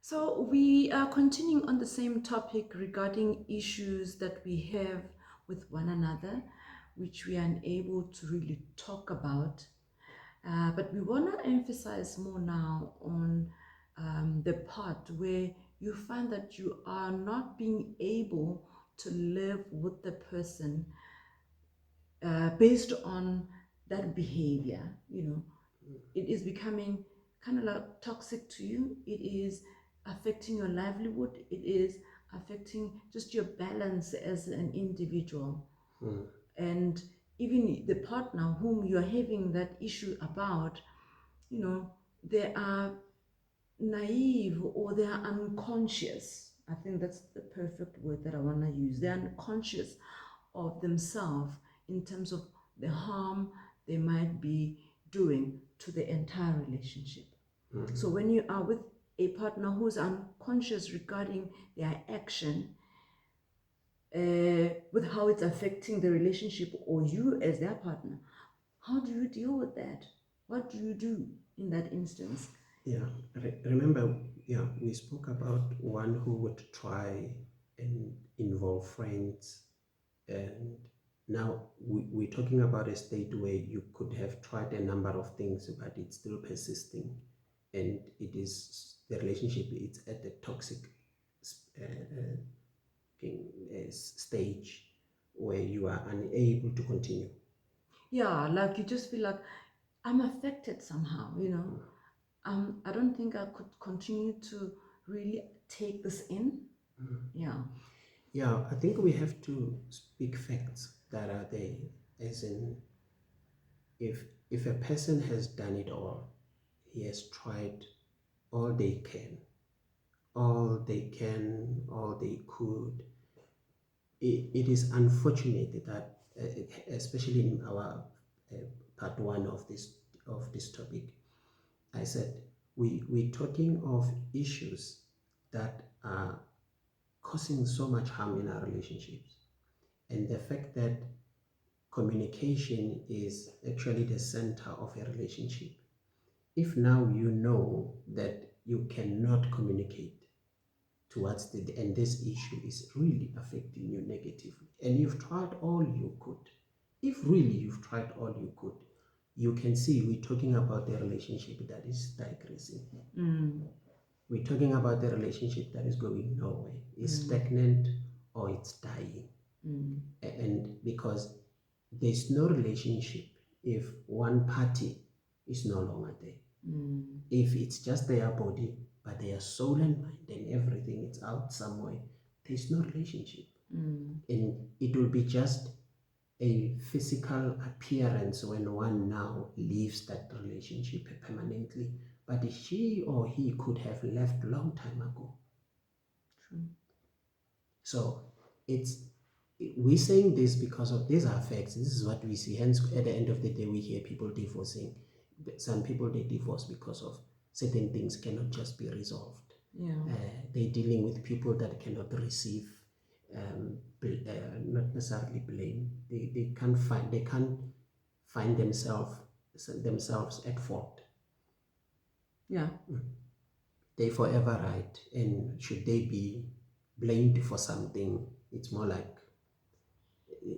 So we are continuing on the same topic regarding issues that we have with one another, which we are unable to really talk about. But we want to emphasize more now on the part where you find that you are not being able to live with the person based on that behavior. It is becoming kind of like toxic to you. It is affecting your livelihood. It is affecting just your balance as an individual. And even the partner whom you are having that issue about, you know, they are naive or they are unconscious. I think that's the perfect word that I want to use. They're unconscious of themselves in terms of the harm they might be doing to the entire relationship. So when you are with a partner who's unconscious regarding their action, with how it's affecting the relationship or you as their partner, how do you deal with that? What do you do in that instance? Yeah, remember, yeah, we spoke about one who would try and involve friends, and now we're talking about a state where you could have tried a number of things, but it's still persisting, and it is the relationship. It's at the toxic stage where you are unable to continue. Yeah, like you just feel like I'm affected somehow. I don't think I could continue to really take this in. Yeah. Yeah, I think we have to speak facts that are there, as in if a person has done it all, he has tried all they can, all they could. It is unfortunate that, especially in our uh, part one of this topic, I said we're talking of issues that are causing so much harm in our relationships, and the fact that communication is actually the center of a relationship. If now you know that you cannot communicate towards and this issue is really affecting you negatively, and you've tried all you could, if really you've tried all you could, you can see we're talking about the relationship that is digressing. We're talking about the relationship that is going nowhere, is stagnant, or it's dying. And because there's no relationship if one party is no longer there. If it's just their body, but their soul and mind and everything, it's out somewhere, there's no relationship. And it will be just a physical appearance when one now leaves that relationship permanently. But she or he could have left long time ago. True. So it's we're saying this because of these are facts. This is what we see. Hence, at the end of the day, we hear people divorcing. Some people they divorce because of certain things cannot just be resolved. Yeah. They're dealing with people that cannot receive, not necessarily blame. They can't find themselves at fault. Yeah. They forever right, and should they be blamed for something, it's more like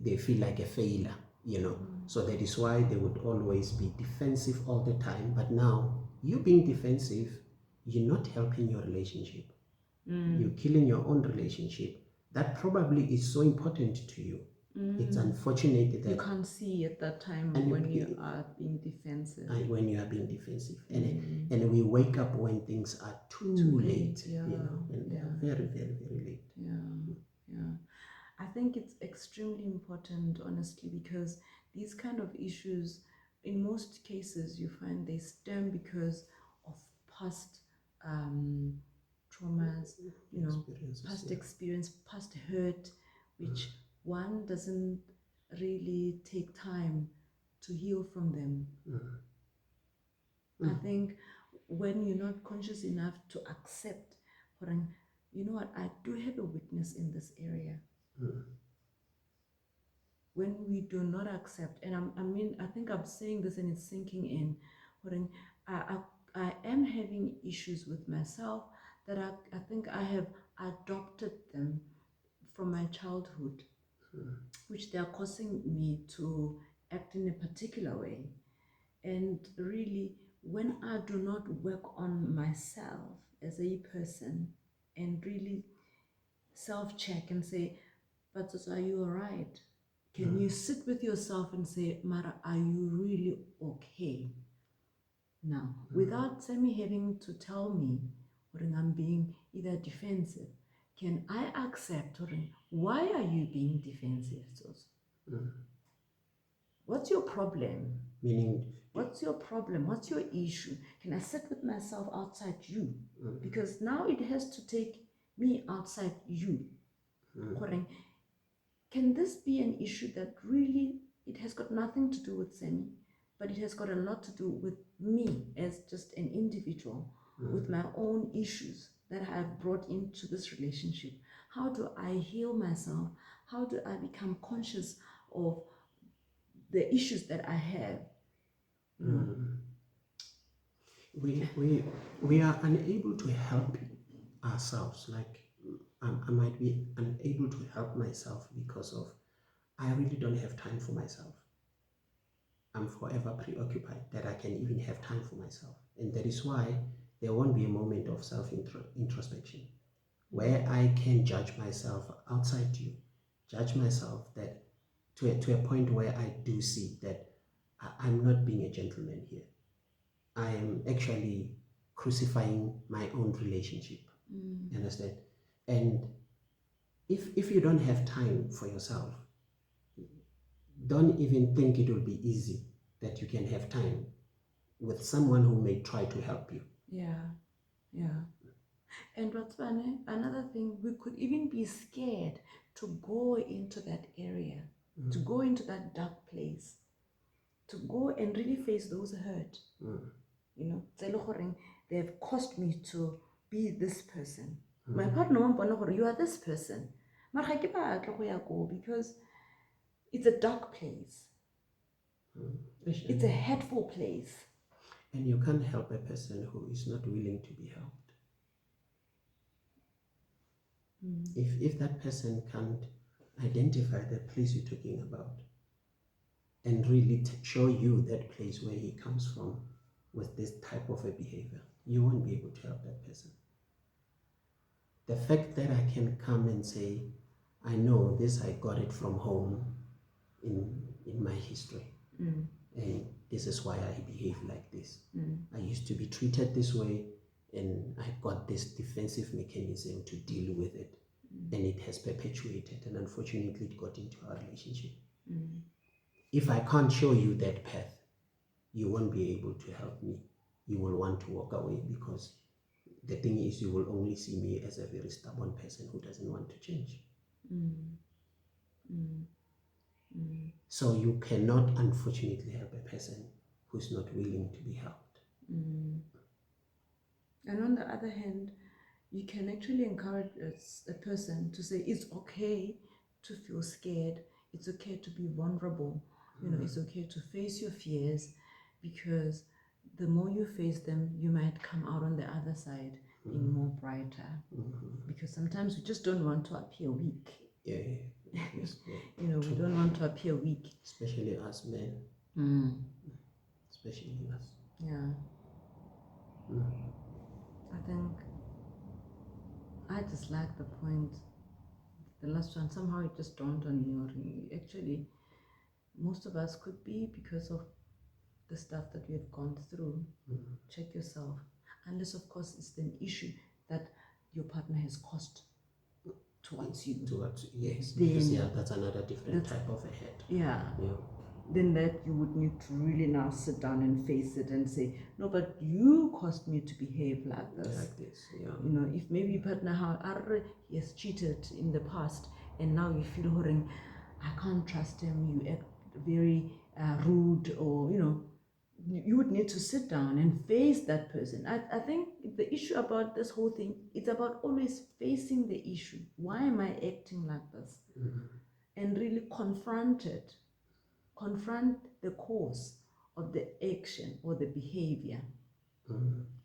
they feel like a failure. So that is why they would always be defensive all the time. But now you being defensive, you're not helping your relationship. You're killing your own relationship that probably is so important to you. It's unfortunate that You can't see at that time and when you are being defensive. when you are being defensive, and we wake up when things are too late, Yeah. and they are very, very, very late. Yeah. I think it's extremely important, honestly, because these kind of issues, in most cases, you find they stem because of past traumas, Experiences, past yeah. experience, past hurt, which one doesn't really take time to heal from them. I think when you're not conscious enough to accept, you know what, I do have a weakness in this area. When we do not accept, and I think I'm saying this and it's sinking in, when I am having issues with myself that I think I have adopted them from my childhood, which they are causing me to act in a particular way. And really, when I do not work on myself as a person and really self check and say, but are you all right? Can you sit with yourself and say, Mara, are you really okay? Now, without Sammy having to tell me when I'm being either defensive, can I accept or why are you being defensive? What's your problem? Meaning, What's your problem? What's your issue? Can I sit with myself outside you? Because now it has to take me outside you. Correct. Can this be an issue that really it has got nothing to do with Sammy, but it has got a lot to do with me as just an individual with my own issues that I have brought into this relationship? How do I heal myself? How do I become conscious of the issues that I have? we are unable to help ourselves. Like I might be unable to help myself because of I really don't have time for myself. I'm forever preoccupied that I can even have time for myself. And that is why there won't be a moment of self-introspection where I can judge myself outside you, judge myself that to a point where I do see that I'm not being a gentleman here. I am actually crucifying my own relationship. You understand? And if you don't have time for yourself, don't even think it will be easy that you can have time with someone who may try to help you. Yeah. And what's funny, another thing, we could even be scared to go into that area, to go into that dark place, to go and really face those hurt. You know, they have caused me to be this person. My partner, you are this person. Because it's a dark place. It's a hateful place. And you can't help a person who is not willing to be helped. If that person can't identify the place you're talking about and really show you that place where he comes from with this type of a behavior, you won't be able to help that person. The fact that I can come and say, I know this, I got it from home in my history. And this is why I behave like this. I used to be treated this way, and I got this defensive mechanism to deal with it. And it has perpetuated, and unfortunately it got into our relationship. If I can't show you that path, you won't be able to help me. You will want to walk away, because the thing is, you will only see me as a very stubborn person who doesn't want to change. So you cannot, unfortunately, help a person who's not willing to be helped. And on the other hand, you can actually encourage a person to say it's okay to feel scared, it's okay to be vulnerable, you know, it's okay to face your fears, because the more you face them, you might come out on the other side being more brighter. Because sometimes we just don't want to appear weak. Yes, you know, we don't want to appear weak, especially us men. Especially us. Yeah. I think I just like the point, the last one, somehow it just dawned on me, or actually most of us could be because of the stuff that we have gone through. Check yourself, unless of course it's an issue that your partner has caused towards you. Yes, then, because that's another different type of a hurt. Yeah. Then that you would need to really now sit down and face it and say, no, but you caused me to behave like this. You know, if maybe partner he has cheated in the past, and now you feel I can't trust him, you act very rude, or you know, you would need to sit down and face that person. I think the issue about this whole thing, it's about always facing the issue. Why am I acting like this? And really confront it. Confront the cause of the action or the behavior.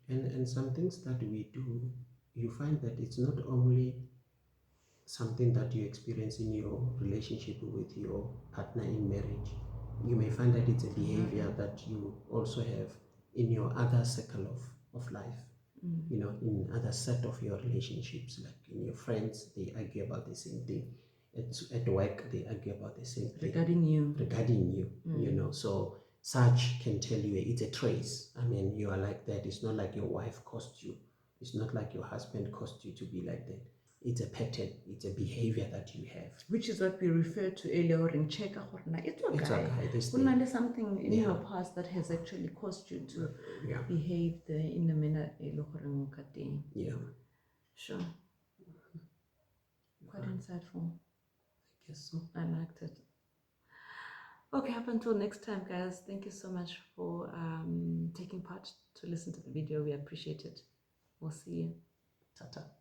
And some things that we do you find that it's not only something that you experience in your relationship with your partner in marriage. You may find that it's a behavior that you also have in your other circle of life. You know, in other set of your relationships, like in your friends, they argue about the same thing. At work, they argue about the same thing. Regarding you. You know, so such can tell you it's a trace. I mean, you are like that. It's not like your wife caused you. It's not like your husband caused you to be like that. It's a pattern. It's a behavior that you have. Which is what we referred to earlier in check. It's okay. This There's something in your past that has actually caused you to behave in the manner. Yeah. Sure. Quite insightful. I guess so. I liked it. Okay, up until next time, guys. Thank you so much for taking part to listen to the video. We appreciate it. We'll see you. Ta-ta.